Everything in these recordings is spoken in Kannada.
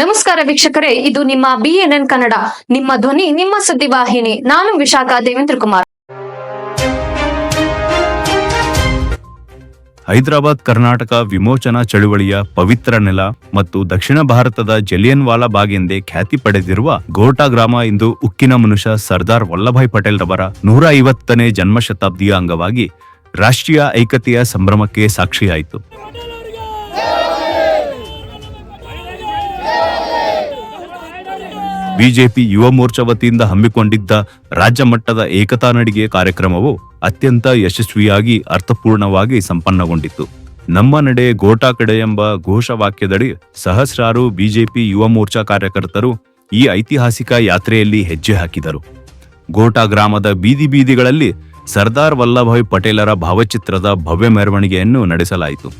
ನಮಸ್ಕಾರ ವೀಕ್ಷಕರೇ, ಇದು ನಿಮ್ಮ BNN ಕನ್ನಡ, ನಿಮ್ಮ ಧ್ವನಿ, ನಿಮ್ಮ ಸುದ್ದಿವಾಹಿನಿ. ನಾನು ವಿಶಾಖ ದೇವೇಂದ್ರ ಕುಮಾರ್. ಹೈದರಾಬಾದ್ ಕರ್ನಾಟಕ ವಿಮೋಚನಾ ಚಳುವಳಿಯ ಪವಿತ್ರ ನೆಲ ಮತ್ತು ದಕ್ಷಿಣ ಭಾರತದ ಜಲಿಯನ್ ವಾಲಾ ಬಾಗ್ ಎಂದೇ ಖ್ಯಾತಿ ಪಡೆದಿರುವ ಗೋರ್ಟಾ ಗ್ರಾಮ ಇಂದು ಉಕ್ಕಿನ ಮನುಷ್ಯ ಸರ್ದಾರ್ ವಲ್ಲಭಾಯ್ ಪಟೇಲ್ ರವರ 150ನೇ ಜನ್ಮ ಶತಾಬ್ದಿಯ ಅಂಗವಾಗಿ ರಾಷ್ಟ್ರೀಯ ಐಕ್ಯತೆಯ ಸಂಭ್ರಮಕ್ಕೆ ಸಾಕ್ಷಿಯಾಯಿತು. ಬಿಜೆಪಿ ಯುವ ಮೋರ್ಚಾ ವತಿಯಿಂದ ಹಮ್ಮಿಕೊಂಡಿದ್ದ ರಾಜ್ಯ ಮಟ್ಟದ ಏಕತಾ ನಡಿಗೆ ಕಾರ್ಯಕ್ರಮವು ಅತ್ಯಂತ ಯಶಸ್ವಿಯಾಗಿ ಅರ್ಥಪೂರ್ಣವಾಗಿ ಸಂಪನ್ನಗೊಂಡಿತ್ತು. ನಮ್ಮ ನಡೆ ಗೋಟಾ ಕಡೆ ಎಂಬ ಘೋಷವಾಕ್ಯದಡಿ ಸಹಸ್ರಾರು ಬಿಜೆಪಿ ಯುವ ಮೋರ್ಚಾ ಕಾರ್ಯಕರ್ತರು ಈ ಐತಿಹಾಸಿಕ ಯಾತ್ರೆಯಲ್ಲಿ ಹೆಜ್ಜೆ ಹಾಕಿದರು. ಗೋಟಾ ಗ್ರಾಮದ ಬೀದಿ ಬೀದಿಗಳಲ್ಲಿ ಸರ್ದಾರ್ ವಲ್ಲಭಾಯ್ ಪಟೇಲರ ಭಾವಚಿತ್ರದ ಭವ್ಯ ಮೆರವಣಿಗೆಯನ್ನು ನಡೆಸಲಾಯಿತು.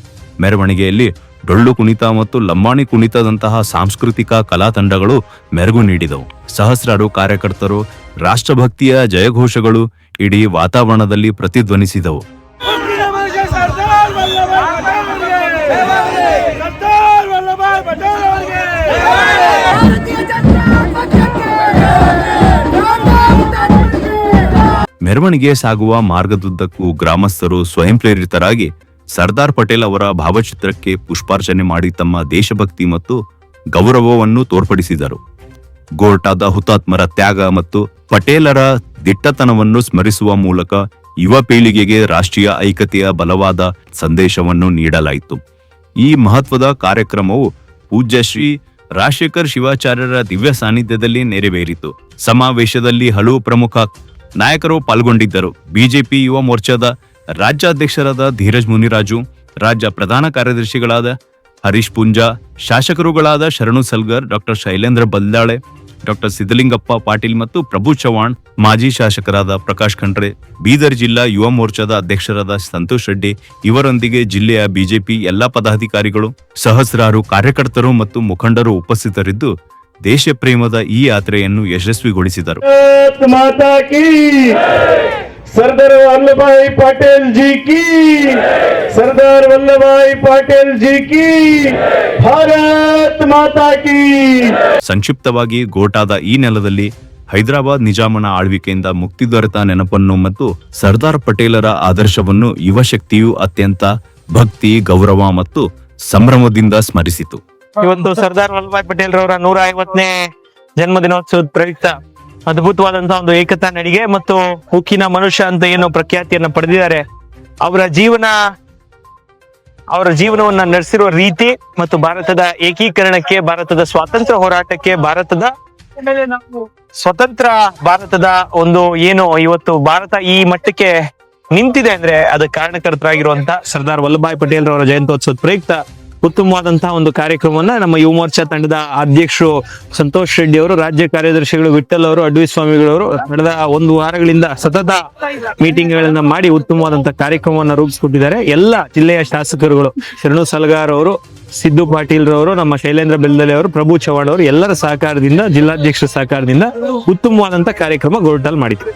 ಮೆರವಣಿಗೆಯಲ್ಲಿ ಡೊಳ್ಳು ಕುಣಿತ ಮತ್ತು ಲಂಬಾಣಿ ಕುಣಿತದಂತಹ ಸಾಂಸ್ಕೃತಿಕ ಕಲಾ ತಂಡಗಳು ಮೆರುಗು ನೀಡಿದವು. ಸಹಸ್ರಾರು ಕಾರ್ಯಕರ್ತರು ರಾಷ್ಟ್ರಭಕ್ತಿಯ ಜಯಘೋಷಗಳು ಇಡೀ ವಾತಾವರಣದಲ್ಲಿ ಪ್ರತಿಧ್ವನಿಸಿದವು. ಮೆರವಣಿಗೆ ಸಾಗುವ ಮಾರ್ಗದುದ್ದಕ್ಕೂ ಗ್ರಾಮಸ್ಥರು ಸ್ವಯಂ ಪ್ರೇರಿತರಾಗಿ ಸರ್ದಾರ್ ಪಟೇಲ್ ಅವರ ಭಾವಚಿತ್ರಕ್ಕೆ ಪುಷ್ಪಾರ್ಚನೆ ಮಾಡಿ ತಮ್ಮ ದೇಶಭಕ್ತಿ ಮತ್ತು ಗೌರವವನ್ನು ತೋರ್ಪಡಿಸಿದರು. ಗೋರ್ಟಾದ ಹುತಾತ್ಮರ ತ್ಯಾಗ ಮತ್ತು ಪಟೇಲರ ದಿಟ್ಟತನವನ್ನು ಸ್ಮರಿಸುವ ಮೂಲಕ ಯುವ ಪೀಳಿಗೆಗೆ ರಾಷ್ಟ್ರೀಯ ಐಕ್ಯತೆಯ ಬಲವಾದ ಸಂದೇಶವನ್ನು ನೀಡಲಾಯಿತು. ಈ ಮಹತ್ವದ ಕಾರ್ಯಕ್ರಮವು ಪೂಜ್ಯ ಶ್ರೀ ರಾಜಶೇಖರ್ ಶಿವಾಚಾರ್ಯರ ದಿವ್ಯ ಸಾನ್ನಿಧ್ಯದಲ್ಲಿ ನೆರವೇರಿತು. ಸಮಾವೇಶದಲ್ಲಿ ಹಲವು ಪ್ರಮುಖ ನಾಯಕರು ಪಾಲ್ಗೊಂಡಿದ್ದರು. ಬಿಜೆಪಿ ಯುವ ಮೋರ್ಚಾದ ರಾಜ್ಯಾಧ್ಯಕ್ಷರಾದ ಧೀರಜ್ ಮುನಿರಾಜು, ರಾಜ್ಯ ಪ್ರಧಾನ ಕಾರ್ಯದರ್ಶಿಗಳಾದ ಹರೀಶ್ ಪುಂಜಾ, ಶಾಸಕರುಗಳಾದ ಶರಣು ಸಲ್ಗರ್, ಡಾಕ್ಟರ್ ಶೈಲೇಂದ್ರ ಬಲ್ದಾಳೆ, ಡಾಕ್ಟರ್ ಸಿದ್ದಲಿಂಗಪ್ಪ ಪಾಟೀಲ್ ಮತ್ತು ಪ್ರಭು ಚವ್ಹಾಣ್, ಮಾಜಿ ಶಾಸಕರಾದ ಪ್ರಕಾಶ್ ಖಂಡ್ರೆ, ಬೀದರ್ ಜಿಲ್ಲಾ ಯುವ ಮೋರ್ಚಾದ ಅಧ್ಯಕ್ಷರಾದ ಸಂತೋಷ್ ರೆಡ್ಡಿ ಇವರೊಂದಿಗೆ ಜಿಲ್ಲೆಯ ಬಿಜೆಪಿ ಎಲ್ಲಾ ಪದಾಧಿಕಾರಿಗಳು, ಸಹಸ್ರಾರು ಕಾರ್ಯಕರ್ತರು ಮತ್ತು ಮುಖಂಡರು ಉಪಸ್ಥಿತರಿದ್ದು ದೇಶ ಪ್ರೇಮದ ಈ ಯಾತ್ರೆಯನ್ನು ಯಶಸ್ವಿಗೊಳಿಸಿದರು. ಸರ್ದಾರ್ ವಲ್ಲಭಾಯ್ ಪಟೇಲ್ ಜಿ ಕಿ, ಸರ್ದಾರ್ ವಲ್ಲಭಾಯ್ ಪಟೇಲ್ ಜಿ ಕಿ, ಭಾರತ್ ಮಾತಾ ಕಿ. ಸಂಕ್ಷಿಪ್ತವಾಗಿ, ಗೋಟಾದ ಈ ನೆಲದಲ್ಲಿ ಹೈದರಾಬಾದ್ ನಿಜಾಮನ ಆಳ್ವಿಕೆಯಿಂದ ಮುಕ್ತಿ ದೊರೆತ ನೆನಪನ್ನು ಮತ್ತು ಸರ್ದಾರ್ ಪಟೇಲರ ಆದರ್ಶವನ್ನು ಯುವ ಶಕ್ತಿಯು ಅತ್ಯಂತ ಭಕ್ತಿ, ಗೌರವ ಮತ್ತು ಸಂಭ್ರಮದಿಂದ ಸ್ಮರಿಸಿತು. ಇವತ್ತು ಸರ್ದಾರ್ ವಲ್ಲಭಾಯ್ ಪಟೇಲ್ ರವರ 150ನೇ ಜನ್ಮ ದಿನೋತ್ಸವದ ಪ್ರಯುಕ್ತ ಅದ್ಭುತವಾದಂತಹ ಒಂದು ಏಕತಾ ನಡಿಗೆ ಮತ್ತು ಉಕ್ಕಿನ ಮನುಷ್ಯ ಅಂತ ಏನು ಪ್ರಖ್ಯಾತಿಯನ್ನ ಪಡೆದಿದ್ದಾರೆ, ಅವರ ಜೀವನವನ್ನ ನಡೆಸಿರುವ ರೀತಿ ಮತ್ತು ಭಾರತದ ಏಕೀಕರಣಕ್ಕೆ, ಭಾರತದ ಸ್ವಾತಂತ್ರ್ಯ ಹೋರಾಟಕ್ಕೆ, ಸ್ವತಂತ್ರ ಭಾರತದ ಒಂದು ಏನು ಇವತ್ತು ಭಾರತ ಈ ಮಟ್ಟಕ್ಕೆ ನಿಂತಿದೆ ಅಂದ್ರೆ ಅದಕ್ಕೆ ಕಾರಣಕರ್ತರಾಗಿರುವಂತ ಸರ್ದಾರ್ ವಲ್ಲಭಾಯ್ ಪಟೇಲ್ ರವರ ಜಯಂತ್ಯೋತ್ಸವದ ಪ್ರಯುಕ್ತ ಉತ್ತಮವಾದಂತಹ ಒಂದು ಕಾರ್ಯಕ್ರಮವನ್ನ ನಮ್ಮ ಯುವ ಮೋರ್ಚಾ ತಂಡದ ಅಧ್ಯಕ್ಷರು ಸಂತೋಷ್ ರೆಡ್ಡಿ ಅವರು, ರಾಜ್ಯ ಕಾರ್ಯದರ್ಶಿಗಳು ವಿಠಲ್ ಅವರು, ಅಡ್ವಿ ಸ್ವಾಮಿಗಳವರು ನಡೆದ 1 ವಾರಗಳಿಂದ ಸತತ ಮೀಟಿಂಗ್ ಗಳನ್ನ ಮಾಡಿ ಉತ್ತಮವಾದಂತಹ ಕಾರ್ಯಕ್ರಮವನ್ನ ರೂಪಿಸಿಕೊಟ್ಟಿದ್ದಾರೆ. ಎಲ್ಲ ಜಿಲ್ಲೆಯ ಶಾಸಕರುಗಳು, ಶರಣು ಸಲ್ಗಾರ್ ಅವರು, ಸಿದ್ದು ಪಾಟೀಲ್ ರವರು, ನಮ್ಮ ಶೈಲೇಂದ್ರ ಬೆಲ್ದಲೆ ಅವರು, ಪ್ರಭು ಚವ್ಹಾಣ್ ಅವರು ಎಲ್ಲರ ಸಹಕಾರದಿಂದ, ಜಿಲ್ಲಾಧ್ಯಕ್ಷರ ಸಹಕಾರದಿಂದ ಉತ್ತಮವಾದಂತಹ ಕಾರ್ಯಕ್ರಮ ಗೋರ್ಟಾಲ್ ಮಾಡಿದ್ರು.